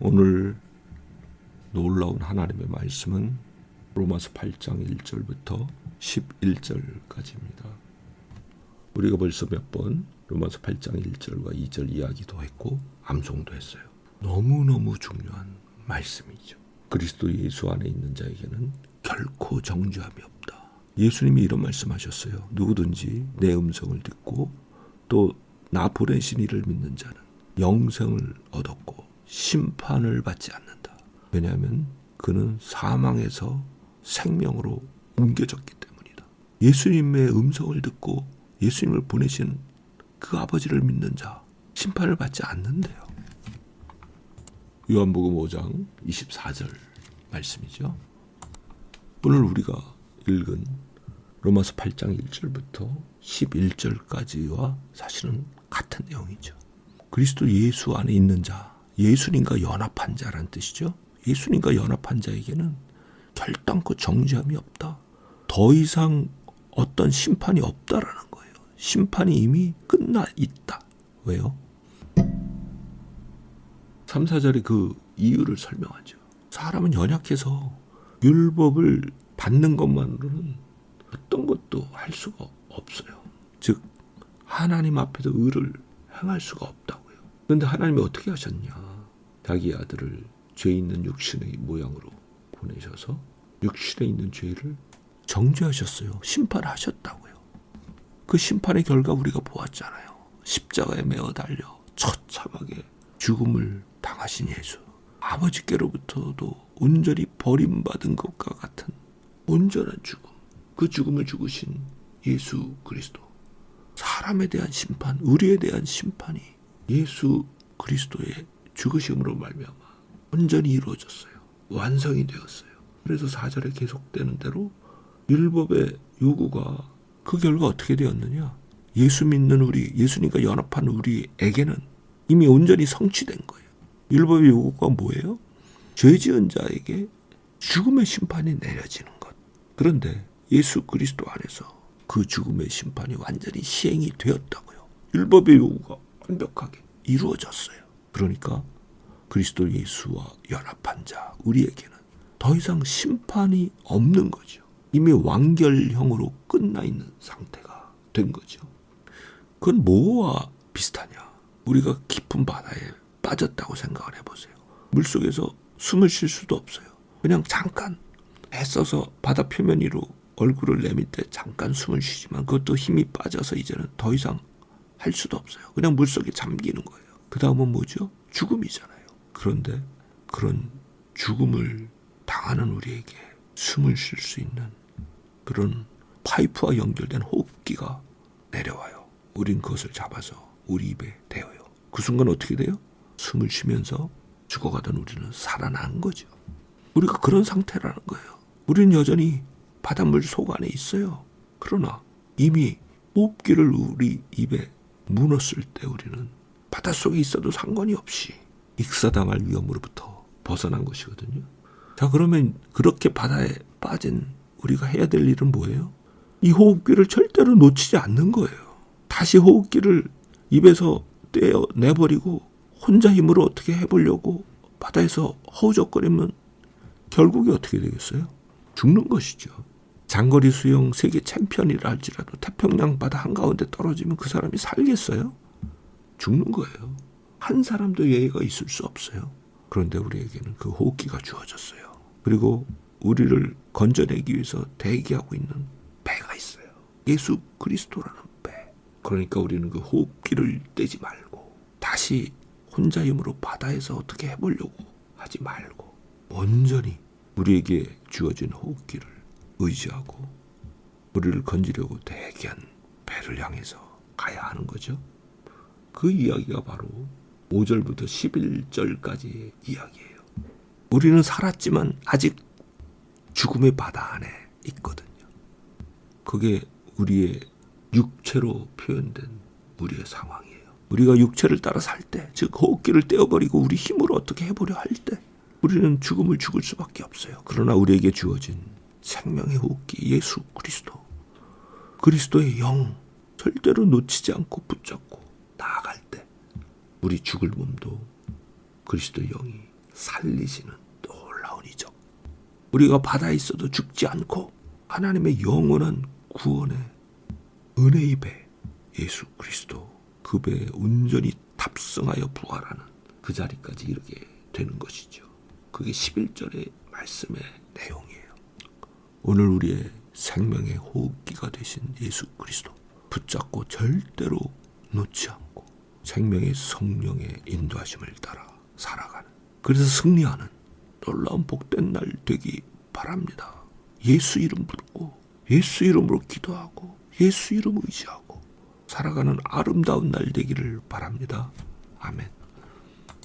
오늘 놀라운 하나님의 말씀은 로마서 8장 1절부터 11절까지입니다. 우리가 벌써 몇 번 로마서 8장 1절과 2절 이야기도 했고 암송도 했어요. 너무너무 중요한 말씀이죠. 그리스도 예수 안에 있는 자에게는 결코 정죄함이 없다. 예수님이 이런 말씀하셨어요. 누구든지 내 음성을 듣고 또 나 보내신 이를 믿는 자는 영생을 얻었고 심판을 받지 않는다. 왜냐하면 그는 사망에서 생명으로 옮겨졌기 때문이다. 예수님의 음성을 듣고 예수님을 보내신 그 아버지를 믿는 자 심판을 받지 않는데요. 요한복음 5장 24절 말씀이죠. 오늘 우리가 읽은 로마서 8장 1절부터 11절까지와 사실은 같은 내용이죠. 그리스도 예수 안에 있는 자, 예수님과 연합한 자라는 뜻이죠. 예수님과 연합한 자에게는 결단코 정죄함이 없다. 더 이상 어떤 심판이 없다라는 거예요. 심판이 이미 끝나 있다. 왜요? 3, 4절에 그 이유를 설명하죠. 사람은 연약해서 율법을 받는 것만으로는 어떤 것도 할 수가 없어요. 즉 하나님 앞에서 의를 행할 수가 없다고요. 그런데 하나님이 어떻게 하셨냐? 자기 아들을 죄 있는 육신의 모양으로 보내셔서 육신에 있는 죄를 정죄하셨어요. 심판하셨다고요. 그 심판의 결과 우리가 보았잖아요. 십자가에 매어 달려 처참하게 죽음을 당하신 예수. 아버지께로부터도 온전히 버림받은 것과 같은 온전한 죽음. 그 죽음을 죽으신 예수 그리스도. 사람에 대한 심판, 의리에 대한 심판이 예수 그리스도의 죽으심으로 말미암아 온전히 이루어졌어요. 완성이 되었어요. 그래서 4절에 계속되는 대로 율법의 요구가 그 결과 어떻게 되었느냐? 예수 믿는 우리, 예수님과 연합한 우리에게는 이미 온전히 성취된 거예요. 율법의 요구가 뭐예요? 죄 지은 자에게 죽음의 심판이 내려지는 것. 그런데 예수 그리스도 안에서 그 죽음의 심판이 완전히 시행이 되었다고요. 율법의 요구가 완벽하게 이루어졌어요. 그러니까 그리스도 예수와 연합한 자 우리에게는 더 이상 심판이 없는 거죠. 이미 완결형으로 끝나 있는 상태가 된 거죠. 그건 뭐와 비슷하냐? 우리가 깊은 바다에 빠졌다고 생각을 해보세요. 물속에서 숨을 쉴 수도 없어요. 그냥 잠깐 애써서 바다 표면 위로 얼굴을 내밀 때 잠깐 숨을 쉬지만 그것도 힘이 빠져서 이제는 더 이상 할 수도 없어요. 그냥 물속에 잠기는 거예요. 그 다음은 뭐죠? 죽음이잖아요. 그런데 그런 죽음을 당하는 우리에게 숨을 쉴 수 있는 그런 파이프와 연결된 호흡기가 내려와요. 우린 그것을 잡아서 우리 입에 대어요. 그 순간 어떻게 돼요? 숨을 쉬면서 죽어가던 우리는 살아난 거죠. 우리가 그런 상태라는 거예요. 우리는 여전히 바닷물 속 안에 있어요. 그러나 이미 호흡기를 우리 입에 문었을 때 우리는 바닷속에 있어도 상관이 없이 익사당할 위험으로부터 벗어난 것이거든요. 자, 그러면 그렇게 바다에 빠진 우리가 해야 될 일은 뭐예요? 이 호흡기를 절대로 놓치지 않는 거예요. 다시 호흡기를 입에서 떼어내버리고 혼자 힘으로 어떻게 해보려고 바다에서 허우적거리면 결국이 어떻게 되겠어요? 죽는 것이죠. 장거리 수영 세계 챔피언이라 할지라도 태평양 바다 한가운데 떨어지면 그 사람이 살겠어요? 죽는 거예요. 한 사람도 예의가 있을 수 없어요. 그런데 우리에게는 그 호흡기가 주어졌어요. 그리고 우리를 건져내기 위해서 대기하고 있는 배가 있어요. 예수 그리스도라는 배. 그러니까 우리는 그 호흡기를 떼지 말고 다시 혼자 힘으로 바다에서 어떻게 해보려고 하지 말고 온전히 우리에게 주어진 호흡기를 의지하고 우리를 건지려고 대기한 배를 향해서 가야 하는 거죠. 그 이야기가 바로 5절부터 11절까지의 이야기예요. 우리는 살았지만 아직 죽음의 바다 안에 있거든요. 그게 우리의 육체로 표현된 우리의 상황이에요. 우리가 육체를 따라 살 때, 즉 호흡기를 떼어버리고 우리 힘으로 어떻게 해보려 할 때 우리는 죽음을 죽을 수밖에 없어요. 그러나 우리에게 주어진 생명의 호흡기 예수 그리스도, 그리스도의 영 절대로 놓치지 않고 붙잡고 나아갈 때 우리 죽을 몸도 그리스도의 영이 살리시는 놀라운 이적. 우리가 바다에 있어도 죽지 않고 하나님의 영원한 구원의 은혜의 배 예수 그리스도 그 배에 온전히 탑승하여 부활하는 그 자리까지 이르게 되는 것이죠. 그게 11절의 말씀의 내용이에요. 오늘 우리의 생명의 호흡기가 되신 예수 그리스도 붙잡고 절대로 놓지 않고 생명의 성령의 인도하심을 따라 살아가는, 그래서 승리하는 놀라운 복된 날 되기 바랍니다. 예수 이름 부르고 예수 이름으로 기도하고 예수 이름 의지하고 살아가는 아름다운 날 되기를 바랍니다. 아멘.